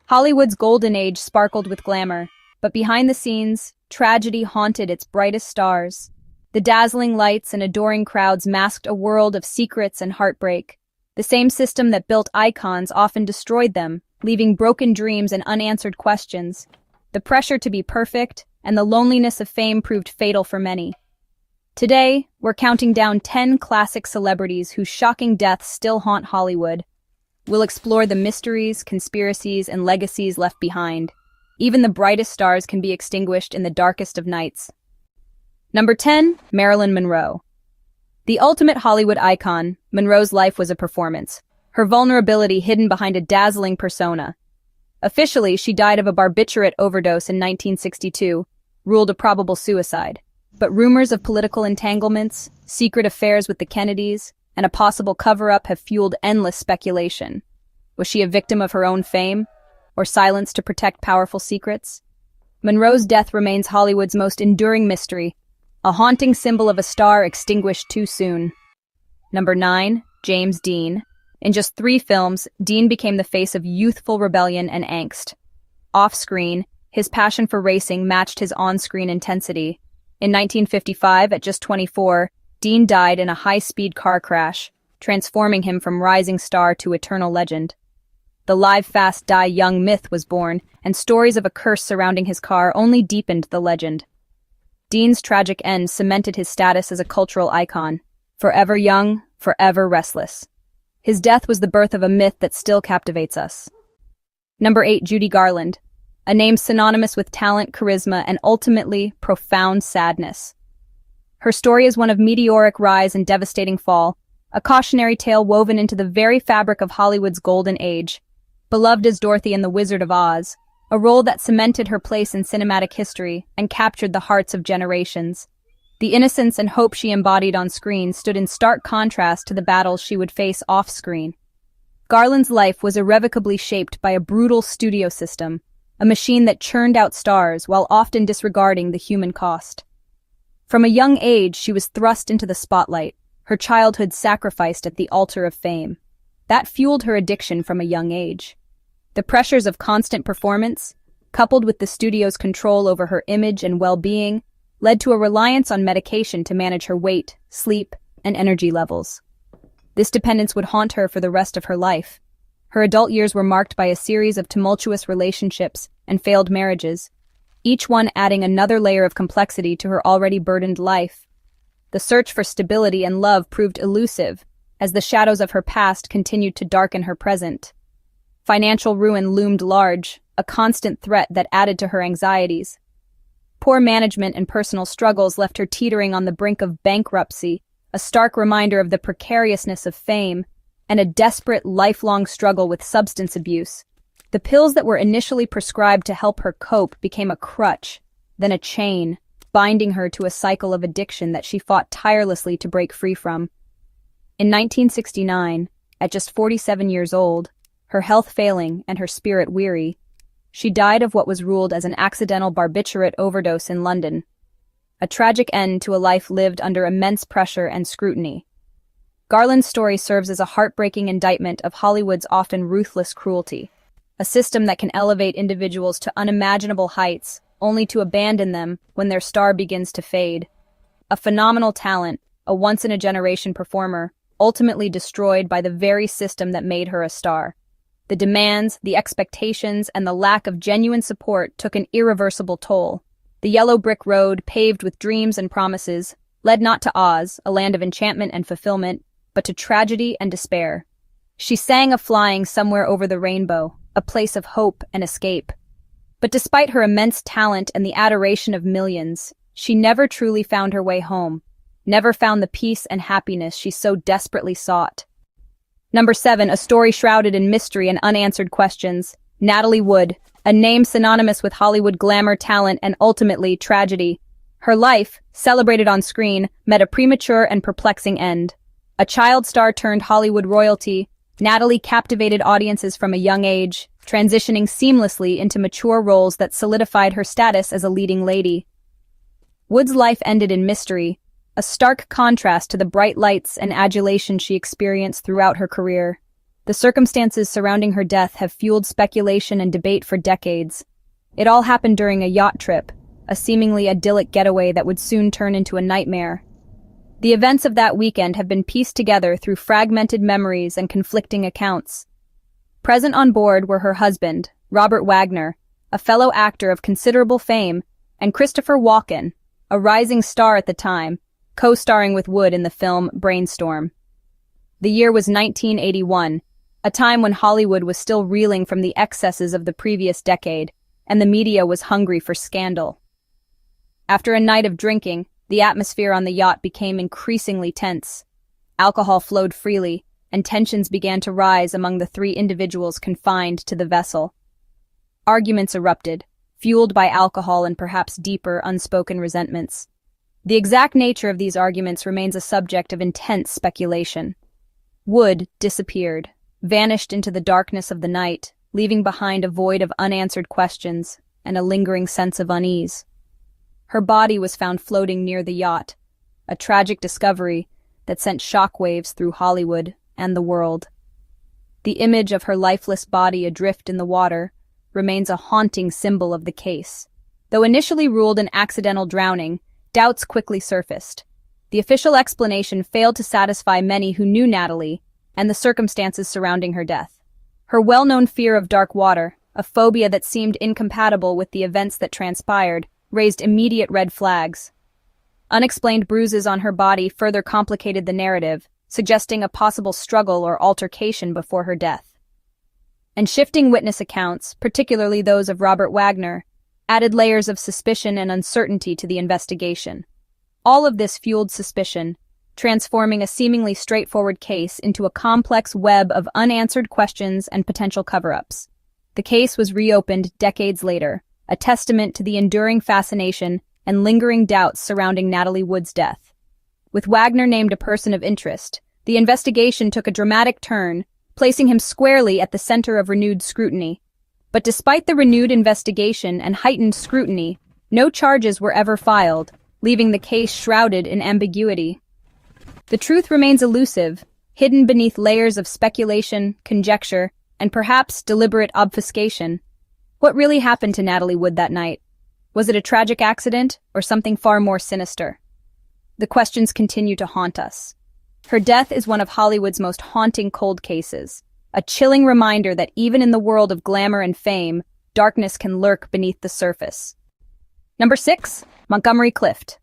Hollywood's golden age sparkled with glamour, but behind the scenes, tragedy haunted its brightest stars. The dazzling lights and adoring crowds masked a world of secrets and heartbreak. The same system that built icons often destroyed them, leaving broken dreams and unanswered questions. The pressure to be perfect and the loneliness of fame proved fatal for many. Today, we're counting down 10 classic celebrities whose shocking deaths still haunt Hollywood. We'll explore the mysteries, conspiracies, and legacies left behind. Even the brightest stars can be extinguished in the darkest of nights. Number 10, Marilyn Monroe. The ultimate Hollywood icon, Monroe's life was a performance, her vulnerability hidden behind a dazzling persona. Officially, she died of a barbiturate overdose in 1962, ruled a probable suicide. But rumors of political entanglements, secret affairs with the Kennedys, and a possible cover-up have fueled endless speculation. Was she a victim of her own fame, or silenced to protect powerful secrets? Monroe's death remains Hollywood's most enduring mystery, a haunting symbol of a star extinguished too soon. Number 9, James Dean. In just 3 films, Dean became the face of youthful rebellion and angst. Off-screen, his passion for racing matched his on-screen intensity. In 1955, at just 24, Dean died in a high-speed car crash, transforming him from rising star to eternal legend. The live fast die young myth was born, and stories of a curse surrounding his car only deepened the legend. Dean's tragic end cemented his status as a cultural icon, forever young, forever restless. His death was the birth of a myth that still captivates us. Number 8, Judy Garland. A name synonymous with talent, charisma, and ultimately profound sadness. Her story is one of meteoric rise and devastating fall, a cautionary tale woven into the very fabric of Hollywood's golden age. Beloved as Dorothy in The Wizard of Oz, a role that cemented her place in cinematic history and captured the hearts of generations. The innocence and hope she embodied on screen stood in stark contrast to the battles she would face off-screen. Garland's life was irrevocably shaped by a brutal studio system, a machine that churned out stars while often disregarding the human cost. From a young age, she was thrust into the spotlight, her childhood sacrificed at the altar of fame. That fueled her addiction from a young age. The pressures of constant performance, coupled with the studio's control over her image and well-being, led to a reliance on medication to manage her weight, sleep, and energy levels. This dependence would haunt her for the rest of her life. Her adult years were marked by a series of tumultuous relationships and failed marriages, each one adding another layer of complexity to her already burdened life. The search for stability and love proved elusive, as the shadows of her past continued to darken her present. Financial ruin loomed large, a constant threat that added to her anxieties. Poor management and personal struggles left her teetering on the brink of bankruptcy, a stark reminder of the precariousness of fame, and a desperate, lifelong struggle with substance abuse. The pills that were initially prescribed to help her cope became a crutch, then a chain, binding her to a cycle of addiction that she fought tirelessly to break free from. In 1969, at just 47 years old, her health failing and her spirit weary, she died of what was ruled as an accidental barbiturate overdose in London. A tragic end to a life lived under immense pressure and scrutiny. Garland's story serves as a heartbreaking indictment of Hollywood's often ruthless cruelty, a system that can elevate individuals to unimaginable heights, only to abandon them when their star begins to fade. A phenomenal talent, a once-in-a-generation performer, ultimately destroyed by the very system that made her a star. The demands, the expectations, and the lack of genuine support took an irreversible toll. The yellow brick road, paved with dreams and promises, led not to Oz, a land of enchantment and fulfillment, but to tragedy and despair. She sang of flying somewhere over the rainbow, a place of hope and escape. But despite her immense talent and the adoration of millions, she never truly found her way home, never found the peace and happiness she so desperately sought. Number 7, a story shrouded in mystery and unanswered questions. Natalie Wood, a name synonymous with Hollywood glamour, talent, and ultimately tragedy. Her life, celebrated on screen, met a premature and perplexing end. A child star turned Hollywood royalty, Natalie captivated audiences from a young age, transitioning seamlessly into mature roles that solidified her status as a leading lady. Wood's life ended in mystery, a stark contrast to the bright lights and adulation she experienced throughout her career. The circumstances surrounding her death have fueled speculation and debate for decades. It all happened during a yacht trip, a seemingly idyllic getaway that would soon turn into a nightmare. The events of that weekend have been pieced together through fragmented memories and conflicting accounts. Present on board were her husband, Robert Wagner, a fellow actor of considerable fame, and Christopher Walken, a rising star at the time, co-starring with Wood in the film Brainstorm. The year was 1981, a time when Hollywood was still reeling from the excesses of the previous decade, and the media was hungry for scandal. After a night of drinking, the atmosphere on the yacht became increasingly tense. Alcohol flowed freely, and tensions began to rise among the three individuals confined to the vessel. Arguments erupted, fueled by alcohol and perhaps deeper, unspoken resentments. The exact nature of these arguments remains a subject of intense speculation. Wood disappeared, vanished into the darkness of the night, leaving behind a void of unanswered questions and a lingering sense of unease. Her body was found floating near the yacht, a tragic discovery that sent shockwaves through Hollywood and the world. The image of her lifeless body adrift in the water remains a haunting symbol of the case. Though initially ruled an accidental drowning, doubts quickly surfaced. The official explanation failed to satisfy many who knew Natalie and the circumstances surrounding her death. Her well-known fear of dark water, a phobia that seemed incompatible with the events that transpired, raised immediate red flags. Unexplained bruises on her body further complicated the narrative, suggesting a possible struggle or altercation before her death. And shifting witness accounts, particularly those of Robert Wagner, added layers of suspicion and uncertainty to the investigation. All of this fueled suspicion, transforming a seemingly straightforward case into a complex web of unanswered questions and potential cover-ups. The case was reopened decades later, a testament to the enduring fascination and lingering doubts surrounding Natalie Wood's death. With Wagner named a person of interest, the investigation took a dramatic turn, placing him squarely at the center of renewed scrutiny. But despite the renewed investigation and heightened scrutiny, no charges were ever filed, leaving the case shrouded in ambiguity. The truth remains elusive, hidden beneath layers of speculation, conjecture, and perhaps deliberate obfuscation. What really happened to Natalie Wood that night? Was it a tragic accident or something far more sinister? The questions continue to haunt us. Her death is one of Hollywood's most haunting cold cases, a chilling reminder that even in the world of glamour and fame, darkness can lurk beneath the surface. Number 6, Montgomery Clift.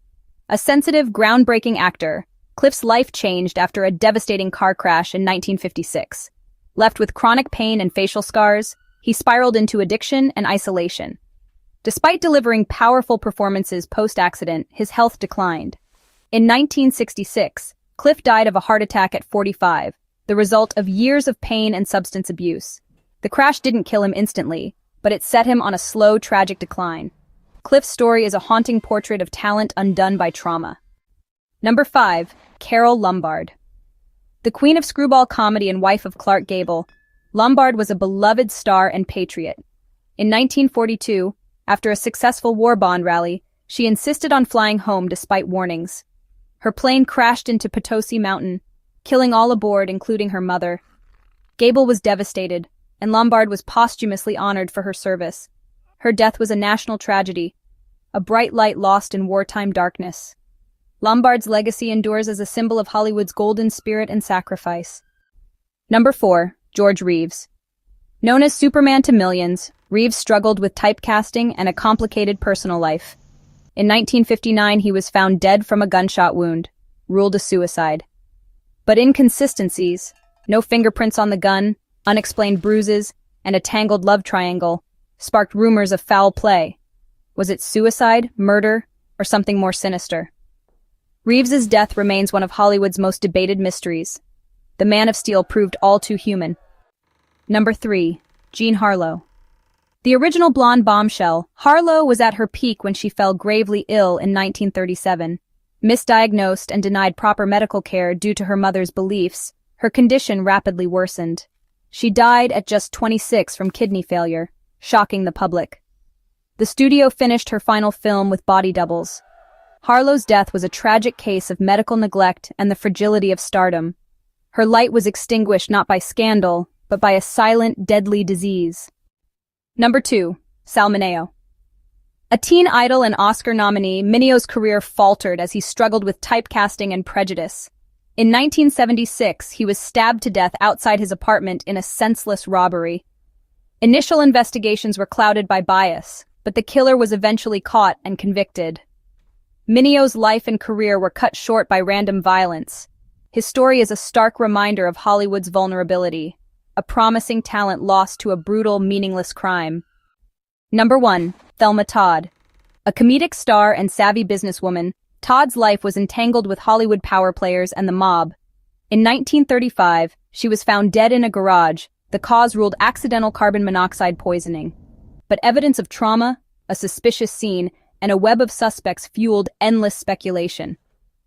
A sensitive, groundbreaking actor, Clift's life changed after a devastating car crash in 1956. Left with chronic pain and facial scars, he spiraled into addiction and isolation. Despite delivering powerful performances post-accident, his health declined. In 1966, Clift died of a heart attack at 45, the result of years of pain and substance abuse. The crash didn't kill him instantly, but it set him on a slow, tragic decline. Clift's story is a haunting portrait of talent undone by trauma. Number 5, Carole Lombard. The queen of screwball comedy and wife of Clark Gable, Lombard was a beloved star and patriot. In 1942, after a successful war bond rally, she insisted on flying home despite warnings. Her plane crashed into Potosi Mountain, killing all aboard, including her mother. Gable was devastated, and Lombard was posthumously honored for her service. Her death was a national tragedy, a bright light lost in wartime darkness. Lombard's legacy endures as a symbol of Hollywood's golden spirit and sacrifice. Number 4, George Reeves. Known as Superman to millions, Reeves struggled with typecasting and a complicated personal life. In 1959, he was found dead from a gunshot wound, ruled a suicide. But inconsistencies, no fingerprints on the gun, unexplained bruises, and a tangled love triangle, sparked rumors of foul play. Was it suicide, murder, or something more sinister? Reeves's death remains one of Hollywood's most debated mysteries. The Man of Steel proved all too human. Number 3, Jean Harlow. The original blonde bombshell, Harlow was at her peak when she fell gravely ill in 1937. Misdiagnosed and denied proper medical care due to her mother's beliefs, her condition rapidly worsened. She died at just 26 from kidney failure, shocking the public. The studio finished her final film with body doubles. Harlow's death was a tragic case of medical neglect and the fragility of stardom. Her light was extinguished not by scandal, but by a silent, deadly disease. Number 2. Sal Mineo. A teen idol and Oscar nominee, Mineo's career faltered as he struggled with typecasting and prejudice. In 1976, he was stabbed to death outside his apartment in a senseless robbery. Initial investigations were clouded by bias, but the killer was eventually caught and convicted. Mineo's life and career were cut short by random violence. His story is a stark reminder of Hollywood's vulnerability, a promising talent lost to a brutal, meaningless crime. Number 1. Thelma Todd. A comedic star and savvy businesswoman, Todd's life was entangled with Hollywood power players and the mob. In 1935, she was found dead in a garage, the cause ruled accidental carbon monoxide poisoning. But evidence of trauma, a suspicious scene, and a web of suspects fueled endless speculation.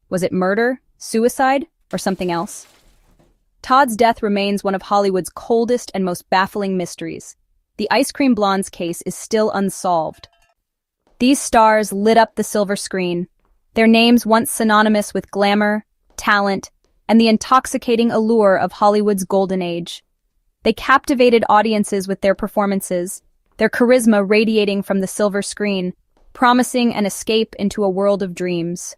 Was it murder, suicide, or something else? Todd's death remains one of Hollywood's coldest and most baffling mysteries. The Ice Cream Blonde's case is still unsolved. These stars lit up the silver screen, their names once synonymous with glamour, talent, and the intoxicating allure of Hollywood's golden age. They captivated audiences with their performances, their charisma radiating from the silver screen, promising an escape into a world of dreams.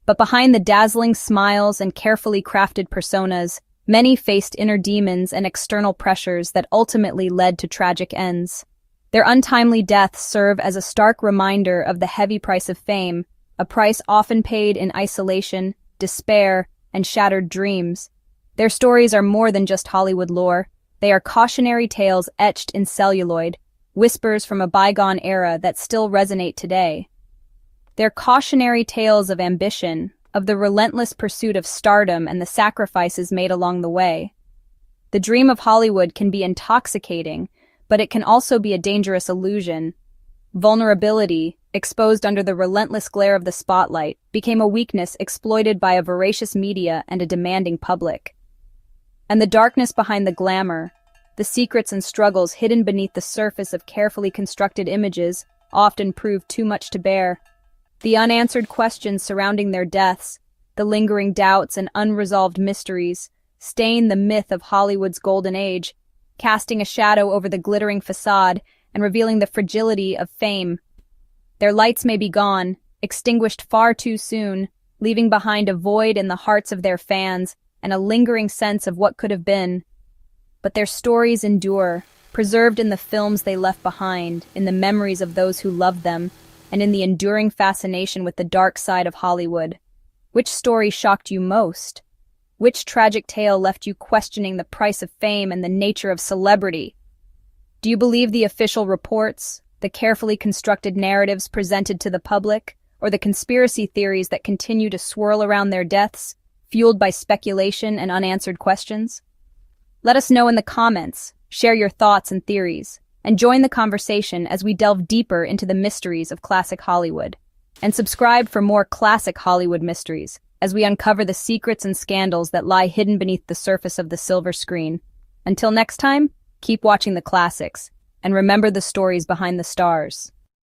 But behind the dazzling smiles and carefully crafted personas, many faced inner demons and external pressures that ultimately led to tragic ends. Their untimely deaths serve as a stark reminder of the heavy price of fame, a price often paid in isolation, despair, and shattered dreams. Their stories are more than just Hollywood lore. They are cautionary tales etched in celluloid, whispers from a bygone era that still resonate today. They're cautionary tales of ambition, of the relentless pursuit of stardom and the sacrifices made along the way. The dream of Hollywood can be intoxicating, but it can also be a dangerous illusion. Vulnerability, exposed under the relentless glare of the spotlight, became a weakness exploited by a voracious media and a demanding public. And the darkness behind the glamour, the secrets and struggles hidden beneath the surface of carefully constructed images, often prove too much to bear. The unanswered questions surrounding their deaths, the lingering doubts and unresolved mysteries, stain the myth of Hollywood's golden age, casting a shadow over the glittering facade and revealing the fragility of fame. Their lights may be gone, extinguished far too soon, leaving behind a void in the hearts of their fans and a lingering sense of what could have been. But their stories endure, preserved in the films they left behind, in the memories of those who loved them, and in the enduring fascination with the dark side of Hollywood. Which story shocked you most? Which tragic tale left you questioning the price of fame and the nature of celebrity? Do you believe the official reports, the carefully constructed narratives presented to the public, or the conspiracy theories that continue to swirl around their deaths, fueled by speculation and unanswered questions? Let us know in the comments, share your thoughts and theories, and join the conversation as we delve deeper into the mysteries of classic Hollywood. And subscribe for more classic Hollywood mysteries, as we uncover the secrets and scandals that lie hidden beneath the surface of the silver screen. Until next time, keep watching the classics, and remember the stories behind the stars.